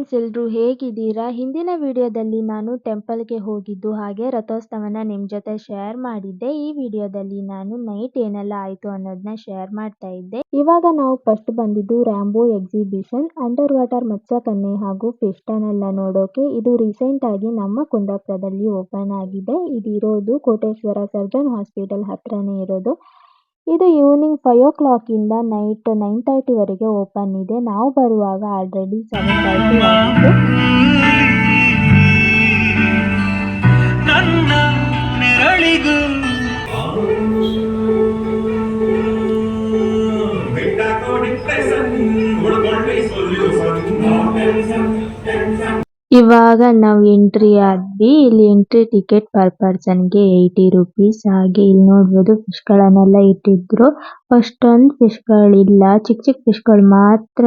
Friends, ಎಲ್ರೂ ಹೇಗಿದ್ದೀರಾ? ಹಿಂದಿನ ವಿಡಿಯೋದಲ್ಲಿ ನಾನು ಟೆಂಪಲ್ಗೆ ಹೋಗಿದ್ದು ಹಾಗೆ ರಥೋತ್ಸವನ ನಿಮ್ಮ ಜೊತೆ ಶೇರ್ ಮಾಡಿದ್ದೆ. ಈ ವಿಡಿಯೋದಲ್ಲಿ ನಾನು ನೈಟ್ ಏನೆಲ್ಲ ಆಯಿತು ಅನ್ನೋದನ್ನ ಶೇರ್ ಮಾಡ್ತಾ ಇದ್ದೆ. ಇವಾಗ ನಾವು ಫಸ್ಟ್ ಬಂದಿದ್ದು ರ್ಯಾಂಬೋ ಎಕ್ಸಿಬಿಷನ್, ಅಂಡರ್ ವಾಟರ್ ಮತ್ಸ್ಯಕನ್ಯೆ ಹಾಗೂ ಫಿಶ್ ಟನಲ್ ನೋಡೋಕೆ. ಇದು ರೀಸೆಂಟ್ ಆಗಿ ನಮ್ಮ ಕುಂದಾಪುರದಲ್ಲಿ ಓಪನ್ ಆಗಿದೆ. ಇದಿರೋದು ಕೋಟೇಶ್ವರ ಸರ್ಜನ್ ಹಾಸ್ಪಿಟಲ್ ಹತ್ರನೇ ಇರೋದು. ಇದು ಈವ್ನಿಂಗ್ 5 o'clock ಇಂದ ನೈಟ್ 9:30 ವರೆಗೆ ಓಪನ್ ಇದೆ. ನಾವು ಬರುವಾಗ ಆಲ್ರೆಡಿ 7:30 ಆಗಿತ್ತು. ಇವಾಗ ನಾವು ಎಂಟ್ರಿ ಆದ್ವಿ. ಇಲ್ಲಿ ಎಂಟ್ರಿ ಟಿಕೆಟ್ ಪರ್ ಪರ್ಸನ್ಗೆ 80 rupees. ಹಾಗೆ ಇಲ್ಲಿ ನೋಡ್ಬೋದು ಫಿಶ್ಗಳನ್ನೆಲ್ಲ ಇಟ್ಟಿದ್ರು. ಅಷ್ಟೊಂದು ಫಿಶ್ಗಳಿಲ್ಲ, ಚಿಕ್ಕ ಚಿಕ್ಕ ಫಿಶ್ಗಳು ಮಾತ್ರ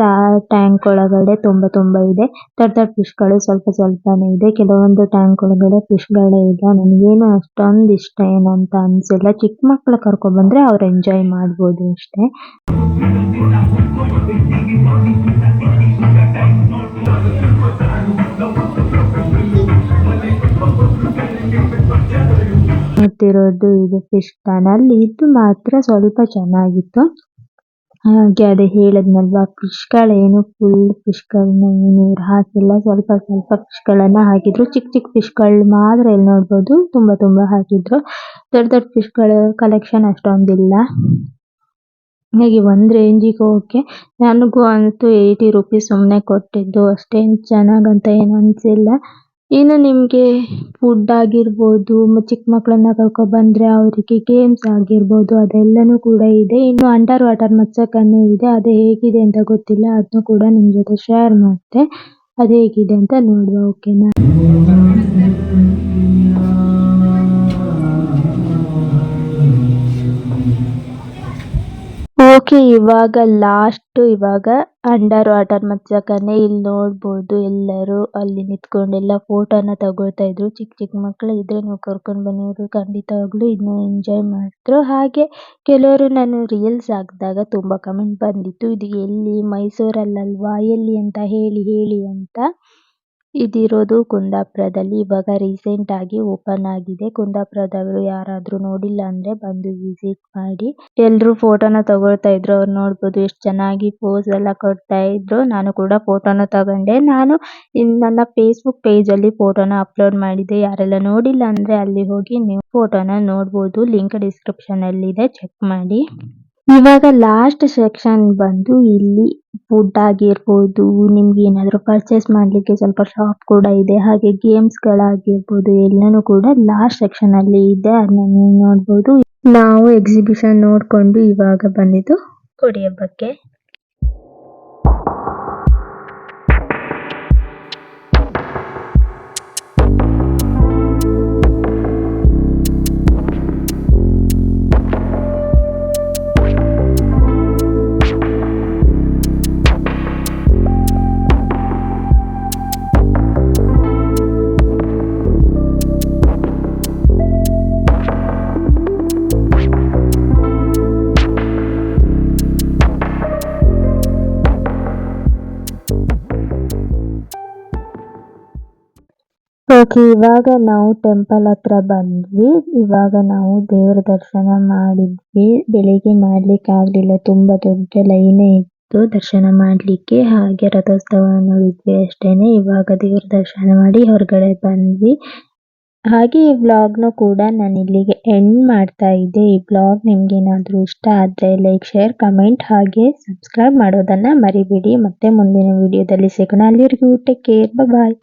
ಟ್ಯಾಂಕ್ ಒಳಗಡೆ ತುಂಬ ಇದೆ. ದೊಡ್ಡ ಫಿಶ್ಗಳು ಸ್ವಲ್ಪನೇ ಇದೆ. ಕೆಲವೊಂದು ಟ್ಯಾಂಕ್ ಒಳಗಡೆ ಫಿಶ್ಗಳೇ ಇದೆ. ನನಗೇನು ಅಷ್ಟೊಂದು ಇಷ್ಟ ಏನಂತ ಅನ್ಸಿಲ್ಲ. ಚಿಕ್ಕ ಮಕ್ಳು ಕರ್ಕೊಂಡ್ ಬಂದ್ರೆ ಅವ್ರು ಎಂಜಾಯ್ ಮಾಡ್ಬೋದು ಅಷ್ಟೇ. ಮತ್ತಿರೋದು ಇದು ಫಿಶ್ ಟನಲ್. ಇದು ಮಾತ್ರ ಸ್ವಲ್ಪ ಚೆನ್ನಾಗಿತ್ತು. ಹಾಗೆ ಅದೇ ಹೇಳದ್ನಲ್ವಾ, ಫಿಶ್ಗಳೇನು ಫುಲ್ ಫಿಶ್ಗಳನ್ನ ಏನು ಹಾಕಿಲ್ಲ, ಸ್ವಲ್ಪ ಫಿಶ್ಗಳನ್ನ ಹಾಕಿದ್ರು. ಚಿಕ್ಕ ಫಿಶ್ಗಳು ಮಾತ್ರ ಇಲ್ಲಿ ನೋಡ್ಬೋದು ತುಂಬ ಹಾಕಿದ್ರು. ದೊಡ್ಡ ಫಿಶ್ಗಳ ಕಲೆಕ್ಷನ್ ಅಷ್ಟೊಂದಿಲ್ಲ. ಹಾಗೆ ಒಂದ್ ರೇಂಜಿಗೆ ಓಕೆ. ನನಗೂ ಅಂತೂ 80 rupees ಸುಮ್ಮನೆ ಕೊಟ್ಟಿದ್ದು. ಅಷ್ಟೇನು ಚೆನ್ನಾಗಂತ ಏನು ಅನ್ಸಿಲ್ಲ. ಇನ್ನು ನಿಮಗೆ ಫುಡ್ ಆಗಿರ್ಬೋದು, ಚಿಕ್ಕ ಮಕ್ಕಳನ್ನ ಕರ್ಕೊಂಡು ಬಂದ್ರೆ ಅವರಿಗೆ ಗೇಮ್ಸ್ ಆಗಿರ್ಬೋದು, ಅದೆಲ್ಲನೂ ಕೂಡ ಇದೆ. ಇನ್ನು ಅಂಡರ್ ವಾಟರ್ ಮತ್ಸ್ಯಕನ್ಯೆ ಇದೆ. ಅದು ಹೇಗಿದೆ ಅಂತ ಗೊತ್ತಿಲ್ಲ, ಅದನ್ನು ಕೂಡ ನಿಮ್ಮ ಜೊತೆ ಶೇರ್ ಮಾಡ್ತೆ. ಅದು ಹೇಗಿದೆ ಅಂತ ನೋಡುವ, ಓಕೆನಾ? ಓಕೆ, ಇವಾಗ ಅಂಡರ್ ವಾಟರ್ ಮತ್ಸ್ಯಕನ್ಯೆ. ಇಲ್ಲಿ ನೋಡ್ಬೋದು ಎಲ್ಲರೂ ಅಲ್ಲಿ ನಿಂತ್ಕೊಂಡೆಲ್ಲ ಫೋಟೋನ ತಗೊಳ್ತಾ ಇದ್ರು. ಚಿಕ್ಕ ಮಕ್ಕಳು ಇದ್ರೆ ನೀವು ಕರ್ಕೊಂಡು ಬನ್ನಿ, ಅವರು ಖಂಡಿತವಾಗ್ಲೂ ಇದನ್ನ ಎಂಜಾಯ್ ಮಾಡಿದ್ರು. ಹಾಗೆ ಕೆಲವರು ನಾನು ರೀಲ್ಸ್ ಹಾಕಿದಾಗ ತುಂಬಾ ಕಮೆಂಟ್ ಬಂದಿತ್ತು, ಇದು ಎಲ್ಲಿ, ಮೈಸೂರಲ್ಲಲ್ವಾ, ಎಲ್ಲಿ ಅಂತ ಹೇಳಿ ಅಂತ. ಇದಿರೋದು ಕುಂದಾಪುರದಲ್ಲಿ. ಇವಾಗ ರೀಸೆಂಟ್ ಆಗಿ ಓಪನ್ ಆಗಿದೆ. ಕುಂದಾಪುರದವರು ಯಾರಾದ್ರೂ ನೋಡಿಲ್ಲ ಅಂದ್ರೆ ಬಂದು ವಿಸಿಟ್ ಮಾಡಿ. ಎಲ್ರು ಫೋಟೋನ ತಗೊಳ್ತಾ ಇದ್ರು. ಅವ್ರು ನೋಡ್ಬೋದು ಎಷ್ಟು ಚೆನ್ನಾಗಿ ಪೋಸ್ ಎಲ್ಲ ಕೊಡ್ತಾ ಇದ್ರು. ನಾನು ಕೂಡ ಫೋಟೋನ ತಗೊಂಡೆ. ನಾನು ನನ್ನ ಫೇಸ್ಬುಕ್ ಪೇಜ್ ಅಲ್ಲಿ ಫೋಟೋನ ಅಪ್ಲೋಡ್ ಮಾಡಿದ್ದೆ. ಯಾರೆಲ್ಲ ನೋಡಿಲ್ಲ ಅಂದ್ರೆ ಅಲ್ಲಿ ಹೋಗಿ ನೀವು ಫೋಟೋನ ನೋಡ್ಬೋದು. ಲಿಂಕ್ ಡಿಸ್ಕ್ರಿಪ್ಷನ್ ಅಲ್ಲಿ ಇದೆ, ಚೆಕ್ ಮಾಡಿ. ಇವಾಗ ಲಾಸ್ಟ್ ಸೆಕ್ಷನ್ ಬಂದು ಇಲ್ಲಿ ಫುಡ್ ಆಗಿರ್ಬೋದು, ನಿಮ್ಗೆ ಏನಾದ್ರು ಪರ್ಚೇಸ್ ಮಾಡ್ಲಿಕ್ಕೆ ಸ್ವಲ್ಪ ಶಾಪ್ ಕೂಡ ಇದೆ. ಹಾಗೆ ಗೇಮ್ಸ್ ಗಳಾಗಿರ್ಬೋದು ಎಲ್ಲಾನು ಕೂಡ ಲಾಸ್ಟ್ ಸೆಕ್ಷನ್ ಅಲ್ಲಿ ಇದೆ. ಅದನ್ನ ನೀವು ನೋಡ್ಬೋದು. ನಾವು ಎಕ್ಸಿಬಿಷನ್ ನೋಡ್ಕೊಂಡು ಇವಾಗ ಬಂದಿದ್ದು ಕೊಡಿ ಹಬ್ಬಕ್ಕೆ. ಓಕೆ, ಇವಾಗ ನಾವು ಟೆಂಪಲ್ ಹತ್ರ ಬಂದ್ವಿ. ಇವಾಗ ನಾವು ದೇವರ ದರ್ಶನ ಮಾಡಿದ್ವಿ. ಬೆಳಿಗ್ಗೆ ಮಾಡ್ಲಿಕ್ಕೆ ಆಗ್ಲಿಲ್ಲ, ತುಂಬಾ ದೊಡ್ಡ ಲೈನೇ ಇತ್ತು ದರ್ಶನ ಮಾಡ್ಲಿಕ್ಕೆ. ಹಾಗೆ ರಥೋತ್ಸವ ನೋಡಿದ್ವಿ ಅಷ್ಟೇನೆ. ಇವಾಗ ದೇವರ ದರ್ಶನ ಮಾಡಿ ಹೊರಗಡೆ ಬಂದ್ವಿ. ಹಾಗೆ ಈ ವ್ಲಾಗ್ನು ಕೂಡ ನಾನು ಇಲ್ಲಿಗೆ ಎಂಡ್ ಮಾಡ್ತಾ ಇದ್ದೆ. ಈ ವ್ಲಾಗ್ ನಿಮ್ಗೆ ಏನಾದ್ರೂ ಇಷ್ಟ ಆದ್ರೆ ಲೈಕ್, ಶೇರ್, ಕಮೆಂಟ್ ಹಾಗೆ ಸಬ್ಸ್ಕ್ರೈಬ್ ಮಾಡೋದನ್ನ ಮರಿಬೇಡಿ. ಮತ್ತೆ ಮುಂದಿನ ವಿಡಿಯೋದಲ್ಲಿ ಸಿಗೋಣ. ಅಲ್ಲಿವರೆಗೂ ಟೇಕ್ ಕೇರ್, ಬಾಯ್.